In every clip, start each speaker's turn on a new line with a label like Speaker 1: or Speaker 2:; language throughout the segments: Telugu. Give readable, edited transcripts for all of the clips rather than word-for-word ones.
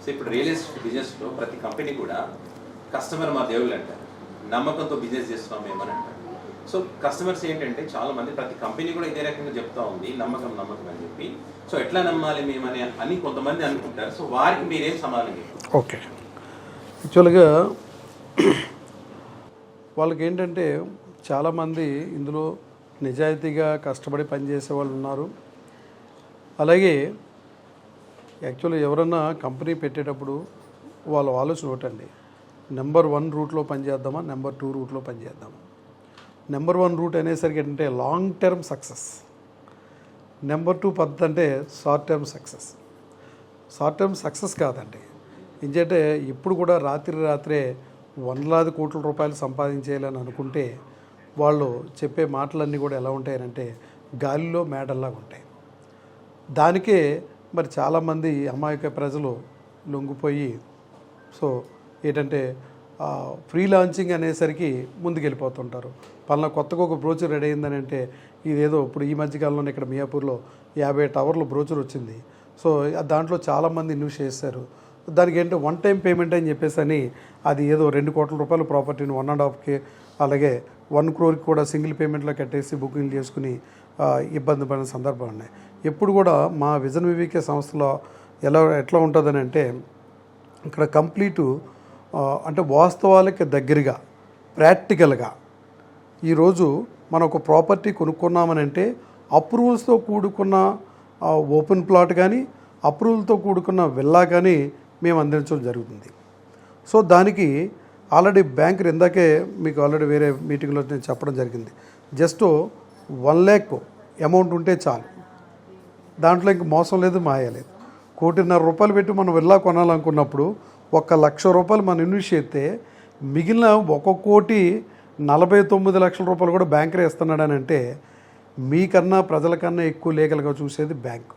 Speaker 1: సో ఇప్పుడు రియల్ ఎస్టేట్ బిజినెస్లో ప్రతి కంపెనీ కూడా కస్టమర్ మా దేవుళ్ళు అంటారు, నమ్మకంతో బిజినెస్ చేస్తున్నాం మేమని అంటారు. సో కస్టమర్స్ ఏంటంటే చాలా మంది ప్రతి కంపెనీ కూడా ఇదే రకంగా చెప్తా ఉంది నమ్మకం నమ్మకం అని చెప్పి. సో ఎట్లా నమ్మాలి మేమని అని కొంతమంది అనుకుంటారు. సో వారికి మీరేం సమాధానం చెప్పారు?
Speaker 2: ఓకే, యాక్చువల్గా వాళ్ళకి ఏంటంటే చాలామంది ఇందులో నిజాయితీగా కష్టపడి పనిచేసే వాళ్ళు ఉన్నారు. అలాగే యాక్చువల్గా ఎవరన్నా కంపెనీ పెట్టేటప్పుడు వాళ్ళ ఆలోచన ఒకటండి, నెంబర్ 1 రూట్లో పనిచేద్దామా, నెంబర్ 2 రూట్లో పనిచేద్దామా. నెంబర్ 1 రూట్ అనేసరికి ఏంటంటే లాంగ్ టర్మ్ సక్సెస్, నెంబర్ 2 పద్ధతి అంటే short term success. Short term success కాదండి, ఎందుకంటే ఇప్పుడు కూడా రాత్రే వందలాది కోట్ల రూపాయలు సంపాదించేయాలని అనుకుంటే వాళ్ళు చెప్పే మాటలన్నీ కూడా ఎలా ఉంటాయనంటే గాలిలో మేడల్లాగా ఉంటాయి. దానికే మరి చాలామంది అమాయక ప్రజలు లొంగిపోయి సో ఏంటంటే ఫ్రీ లాంచింగ్ అనేసరికి ముందుకెళ్ళిపోతుంటారు. పలానా కొత్తగా ఒక బ్రోచర్ రెడీ అయిందని అంటే ఇదేదో ఇప్పుడు ఈ మధ్యకాలంలో ఇక్కడ మియాపూర్లో 50 టవర్ల బ్రోచర్ వచ్చింది. సో దాంట్లో చాలామంది ఇన్వెస్ట్ చేశారు. దానికి ఏంటంటే 1 టైం పేమెంట్ అని చెప్పేసి అని అది ఏదో 2 కోట్ల రూపాయల ప్రాపర్టీని 1.5K అలాగే 1 crore కూడా సింగిల్ పేమెంట్లో కట్టేసి బుకింగ్ చేసుకుని ఇబ్బంది పడిన సందర్భాలు ఉన్నాయి. ఎప్పుడు కూడా మా విజన్ వివికే సంస్థలో ఎట్లా ఉంటుందని అంటే ఇక్కడ కంప్లీటు అంటే వాస్తవాలకి దగ్గరగా ప్రాక్టికల్గా ఈరోజు మనం ఒక ప్రాపర్టీ కొనుక్కున్నామని అంటే అప్రూవల్స్తో కూడుకున్న ఓపెన్ ప్లాట్ కానీ అప్రూవల్తో కూడుకున్న విల్లా కానీ మేము అందించడం జరుగుతుంది. సో దానికి ఆల్రెడీ బ్యాంకు ఇందాకే మీకు ఆల్రెడీ వేరే మీటింగ్లో నేను చెప్పడం జరిగింది, జస్ట్ 1 lakh అమౌంట్ ఉంటే చాలు, దాంట్లో ఇంక మోసం లేదు మాయ లేదు. 1.5 కోటి పెట్టి మనం విల్లా కొనాలనుకున్నప్పుడు 1,00,000 రూపాయలు మనం ఇన్వెస్ట్ చేస్తే మిగిలిన 1,49,00,000 కూడా బ్యాంకరే ఇస్తున్నాడని అంటే మీకన్నా ప్రజలకన్నా ఎక్కువ లీగల్గా చూసేది బ్యాంకు.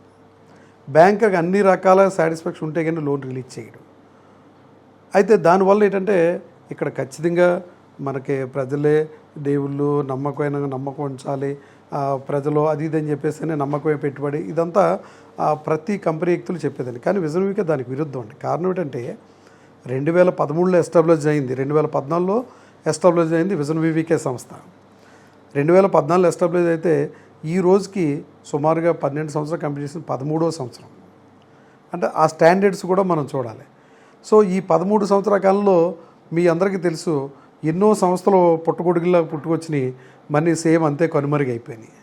Speaker 2: బ్యాంకుకి అన్ని రకాల సాటిస్ఫాక్షన్ ఉంటే కానీ లోన్ రిలీజ్ చేయడం. అయితే దానివల్ల ఏంటంటే ఇక్కడ ఖచ్చితంగా మనకి ప్రజలే దేవుళ్ళు, నమ్మకం ఉంచాలి, ప్రజలు అది ఇది అని చెప్పేసి నమ్మకమే పెట్టుబడి, ఇదంతా ప్రతి కంపెనీ వ్యక్తులు చెప్పేదండి. కానీ విజన్ వివికే దానికి విరుద్ధం అండి. కారణం ఏంటంటే 2013లో ఎస్టాబ్లిష్ అయింది, 2014లో ఎస్టాబ్లిష్ అయింది విజన్ వివికే సంస్థ. 2014లో ఎస్టాబ్లిష్ అయితే ఈ రోజుకి సుమారుగా 12 సంవత్సరాలు కంప్లీట్ చేసిన 13వ సంవత్సరం. అంటే ఆ స్టాండర్డ్స్ కూడా మనం చూడాలి. సో ఈ 13 సంవత్సరాల కాలంలో మీ అందరికీ తెలుసు ఎన్నో సంస్థలు పుట్టగొడుగులా పుట్టుకొచ్చినాయి, మనీ సేమ్ అంతే కనుమరుగు అయిపోయినాయి.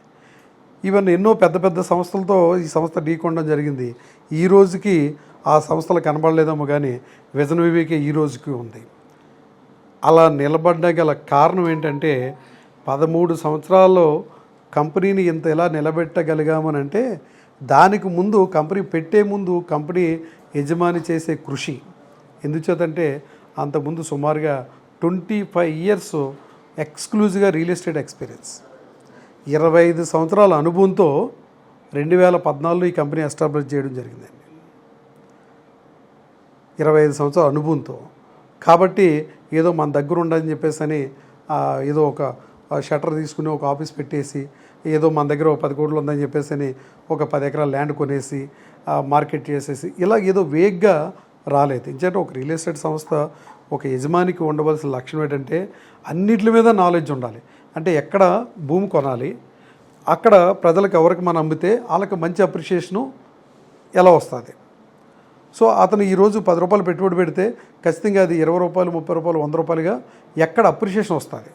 Speaker 2: ఈవెన్ ఎన్నో పెద్ద పెద్ద సంస్థలతో ఈ సంస్థ ఢీకొనడం జరిగింది. ఈ రోజుకి ఆ సంస్థలు కనబడలేదేమో కానీ విజన్ వివికే ఈ రోజుకి ఉంది. అలా నిలబడగల కారణం ఏంటంటే 13 సంవత్సరాల్లో కంపెనీని ఇంత ఎలా నిలబెట్టగలిగామని అంటే దానికి ముందు కంపెనీ పెట్టే ముందు కంపెనీ యజమాని చేసే కృషి. ఎందుచేతంటే అంతకుముందు సుమారుగా 25 years ఎక్స్క్లూజివ్గా రియల్ ఎస్టేట్ ఎక్స్పీరియన్స్, 25 సంవత్సరాల అనుభవంతో 2014లో ఈ కంపెనీ ఎస్టాబ్లిష్ చేయడం జరిగిందండి. 25 సంవత్సరాల అనుభవంతో. కాబట్టి ఏదో మన దగ్గర ఉండని చెప్పేసి అని ఏదో ఒక షటర్ తీసుకుని ఒక ఆఫీస్ పెట్టేసి ఏదో మన దగ్గర ఒక 10 కోట్లు ఉందని చెప్పేసి అని ఒక 10 ఎకరాల ల్యాండ్ కొనేసి మార్కెట్ చేసేసి ఇలా ఏదో వేగ్గా రాలేదు. ఎందుకంటే ఒక రియల్ ఎస్టేట్ సంస్థ ఒక యజమానికి ఉండవలసిన లక్షణం ఏంటంటే అన్నిటి మీద నాలెడ్జ్ ఉండాలి. అంటే ఎక్కడ భూమి కొనాలి, అక్కడ ప్రజలకు ఎవరికి మనం అమ్మితే వాళ్ళకి మంచి అప్రిషియేషను ఎలా వస్తుంది. సో అతను ఈరోజు 10 రూపాయలు పెట్టుబడి పెడితే ఖచ్చితంగా అది 20 రూపాయలు, 30 రూపాయలు, 100 రూపాయలుగా ఎక్కడ అప్రిషియేషన్ వస్తుంది.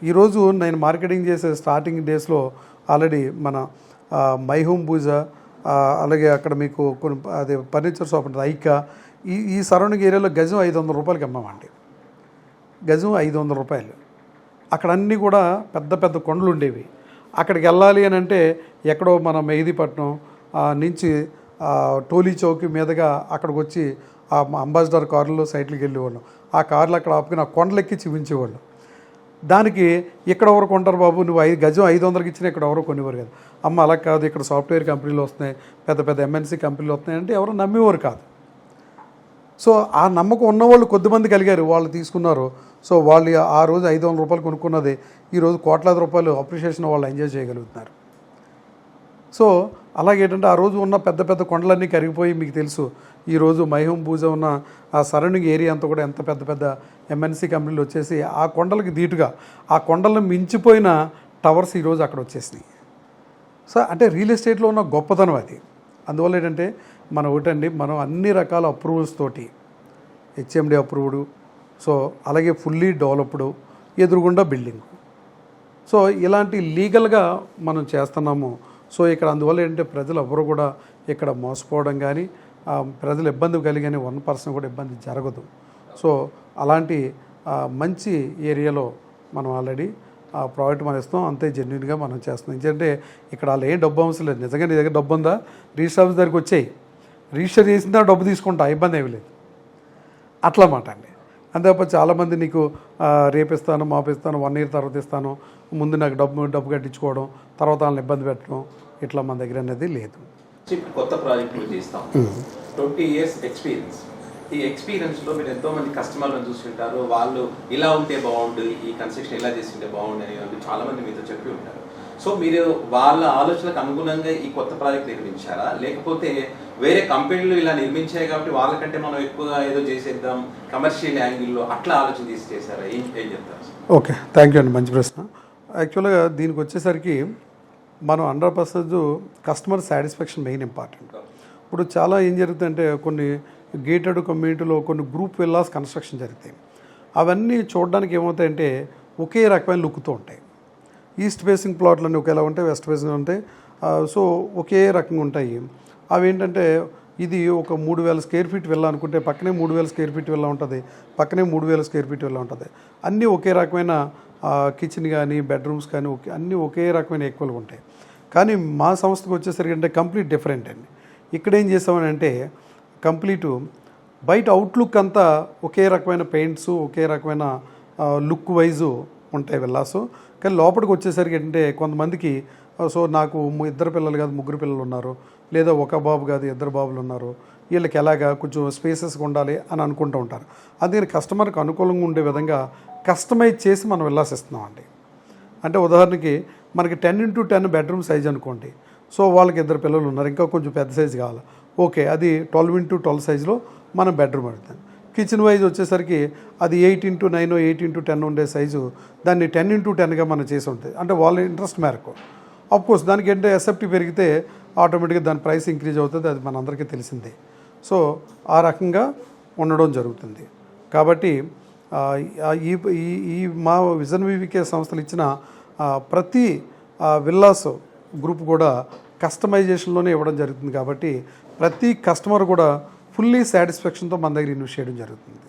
Speaker 2: ఈరోజు నేను మార్కెటింగ్ చేసే స్టార్టింగ్ డేస్లో ఆల్రెడీ మన మై హోమ్ పూజా అలాగే అక్కడ మీకు కొన్ని అదే ఫర్నిచర్ షాప్ ఉంటుంది ఐకా, ఈ సరౌండింగ్ ఏరియాలో గజం 500 రూపాయలకి అమ్మామండి. గజం 500 రూపాయలు. అక్కడ అన్నీ కూడా పెద్ద పెద్ద కొండలు ఉండేవి. అక్కడికి వెళ్ళాలి అని అంటే ఎక్కడో మన మెహదీపట్నం నుంచి టోలీ చౌకి మీదుగా అక్కడికి వచ్చి ఆ అంబాసిడర్ కారులో సైట్లకి వెళ్ళేవాళ్ళం. ఆ కార్లు అక్కడ ఆపుకుని ఆ కొండలెక్కి చూపించేవాళ్ళు. దానికి ఇక్కడ ఎవరు కొంటారు బాబు, నువ్వు గజం 500కి ఇచ్చినా ఇక్కడ ఎవరో కొనేవారు కదా. అమ్మ అలా కాదు, ఇక్కడ సాఫ్ట్వేర్ కంపెనీలు వస్తున్నాయి, పెద్ద పెద్ద ఎంఎన్సీ కంపెనీలు వస్తున్నాయి అంటే ఎవరు నమ్మేవారు కాదు. సో ఆ నమ్మకం ఉన్నవాళ్ళు కొద్దిమంది కలిగారు, వాళ్ళు తీసుకున్నారు. సో వాళ్ళు ఆ రోజు 500 రూపాయలు కొనుక్కున్నది ఈరోజు కోట్లాది రూపాయలు అప్రిషియేషన్ వాళ్ళు ఎంజాయ్ చేయగలుగుతున్నారు. సో అలాగే ఏంటంటే ఆ రోజు ఉన్న పెద్ద పెద్ద కొండలన్నీ కరిగిపోయి మీకు తెలుసు ఈరోజు మైహోమ్ భూజ ఉన్న ఆ సరౌండింగ్ ఏరియా అంతా కూడా ఎంత పెద్ద పెద్ద ఎంఎన్సీ కంపెనీలు వచ్చేసి ఆ కొండలకి ధీటుగా ఆ కొండలను మించిపోయిన టవర్స్ ఈరోజు అక్కడ వచ్చేసినాయి. సో అంటే రియల్ ఎస్టేట్లో ఉన్న గొప్పతనం అది. అందువల్ల ఏంటంటే మనం ఒకటండి, మనం అన్ని రకాల అప్రూవల్స్ తోటి హెచ్ఎండి అప్రూవ్డ్, సో అలాగే ఫుల్లీ డెవలప్డ్, ఎదురుగుండా బిల్డింగ్, సో ఇలాంటి లీగల్గా మనం చేస్తున్నాము. సో ఇక్కడ అందువల్ల ఏంటంటే ప్రజలు ఎవరు కూడా ఇక్కడ మోసపోవడం కానీ ప్రజలు ఇబ్బంది కలిగిన 1% కూడా ఇబ్బంది జరగదు. సో అలాంటి మంచి ఏరియాలో మనం ఆల్రెడీ ప్రాజెక్ట్ మనం ఇస్తాం, అంతే జెన్యున్గా మనం చేస్తున్నాం. ఎందుకంటే ఇక్కడ వాళ్ళు ఏం డబ్బు అవసరం లేదు. నిజంగా నీ దగ్గర డబ్బు ఉందా, రిజిస్టర్ ఆఫీస్ దగ్గరికి వచ్చేయి, రిజిస్టర్ చేసిందా డబ్బు తీసుకుంటా, ఇబ్బంది ఏమీ లేదు, అట్లా మాట అండి. అంతేప చాలామంది నీకు రేపిస్తాను మాపిస్తాను 1 year తర్వాత ఇస్తాను, ముందు నాకు డబ్బు కట్టించుకోవడం, తర్వాత వాళ్ళని ఇబ్బంది పెట్టడం, ఇట్లా మన దగ్గర అనేది లేదు.
Speaker 1: ఇప్పుడు కొత్త ప్రాజెక్టులు చేస్తాం, 20 years ఎక్స్పీరియన్స్. ఈ ఎక్స్పీరియన్స్లో మీరు ఎంతోమంది కస్టమర్లను చూస్తుంటారు, వాళ్ళు ఇలా ఉంటే బాగుండు, ఈ కన్స్ట్రక్షన్ ఇలా చేస్తుంటే బాగుండు అని చాలామంది మీతో చెప్పి ఉంటారు. సో మీరు వాళ్ళ ఆలోచనలకు అనుగుణంగా ఈ కొత్త ప్రాజెక్ట్ నిర్మించారా, లేకపోతే వేరే కంపెనీలు ఇలా నిర్మించాయి కాబట్టి వాళ్ళకంటే మనం ఎక్కువగా ఏదో చేసేద్దాం కమర్షియల్ యాంగిల్లో అట్లా ఆలోచన తీసి చేశారా, ఏం చెప్తారు?
Speaker 2: ఓకే, థ్యాంక్ యూ అండి, మంచి ప్రశ్న. యాక్చువల్గా దీనికి వచ్చేసరికి మనం 100% కస్టమర్ సాటిస్ఫాక్షన్ మెయిన్ ఇంపార్టెంట్. ఇప్పుడు చాలా ఏం జరుగుతుందంటే కొన్ని గేటెడ్ కమ్యూనిటీలో కొన్ని గ్రూప్ విల్లాస్ కన్స్ట్రక్షన్ జరుగుతాయి. అవన్నీ చూడడానికి ఏమవుతాయంటే ఒకే రకమైన లుక్తో ఉంటాయి. ఈస్ట్ ఫేసింగ్ ప్లాట్లన్నీ ఒకేలా ఉంటాయి, వెస్ట్ ఫేసింగ్ ఉంటాయి, సో ఒకే రకంగా ఉంటాయి. అవి ఏంటంటే ఇది ఒక 3000 square feet విల్లా అనుకుంటే పక్కనే 3000 square feet విల్లా ఉంటుంది, పక్కనే 3000 square feet విల్లా ఉంటుంది. అన్నీ ఒకే రకమైన కిచెన్ కానీ బెడ్రూమ్స్ కానీ అన్నీ ఒకే రకమైన ఈక్వల్గా ఉంటాయి. కానీ మా సంస్థకు వచ్చేసరికి అంటే కంప్లీట్ డిఫరెంట్ అండి. ఇక్కడ ఏం చేసామని అంటే కంప్లీటు బయట అవుట్లుక్ అంతా ఒకే రకమైన పెయింట్స్, ఒకే రకమైన లుక్ వైజు ఉంటాయి విల్లాసు. కానీ లోపలికి వచ్చేసరికి ఏంటంటే కొంతమందికి సో నాకు 2 పిల్లలు కాదు 3 పిల్లలు ఉన్నారు, లేదా ఒక బాబు కాదు 2 బాబులు ఉన్నారు, వీళ్ళకి ఎలాగా కొంచెం స్పేసెస్గా ఉండాలి అని అనుకుంటూ ఉంటారు. అందుకని కస్టమర్కి అనుకూలంగా ఉండే విధంగా కస్టమైజ్ చేసి మనం విల్లాస్ ఇస్తున్నాం అండి. అంటే ఉదాహరణకి మనకి 10x10 బెడ్రూమ్ సైజ్ అనుకోండి, సో వాళ్ళకి 2 పిల్లలు ఉన్నారు, ఇంకా కొంచెం పెద్ద సైజు కావాలి, ఓకే అది 12x12 సైజులో మనం బెడ్రూమ్ పెడతాం. కిచెన్ వైజ్ వచ్చేసరికి అది 8x9 8x10 ఉండే సైజు దాన్ని 10x10గా మనం చేసి ఉంటుంది. అంటే వాళ్ళ ఇంట్రెస్ట్ మేరకు అఫ్కోర్స్ దానికి ఏంటంటే ఎస్ఎఫ్టీ పెరిగితే ఆటోమేటిక్గా దాని ప్రైస్ ఇంక్రీజ్ అవుతుంది, అది మనందరికీ తెలిసిందే. సో ఆ రకంగా ఉండడం జరుగుతుంది. కాబట్టి ఈ ఈ మా విజన్ వివికే సంస్థలు ఇచ్చిన ప్రతి విల్లాస్ గ్రూప్ కూడా కస్టమైజేషన్లోనే ఇవ్వడం జరుగుతుంది. కాబట్టి ప్రతి కస్టమర్ కూడా ఫుల్లీ సాటిస్ఫాక్షన్తో మన దగ్గర ఇన్వెస్ట్ చేయడం జరుగుతుంది.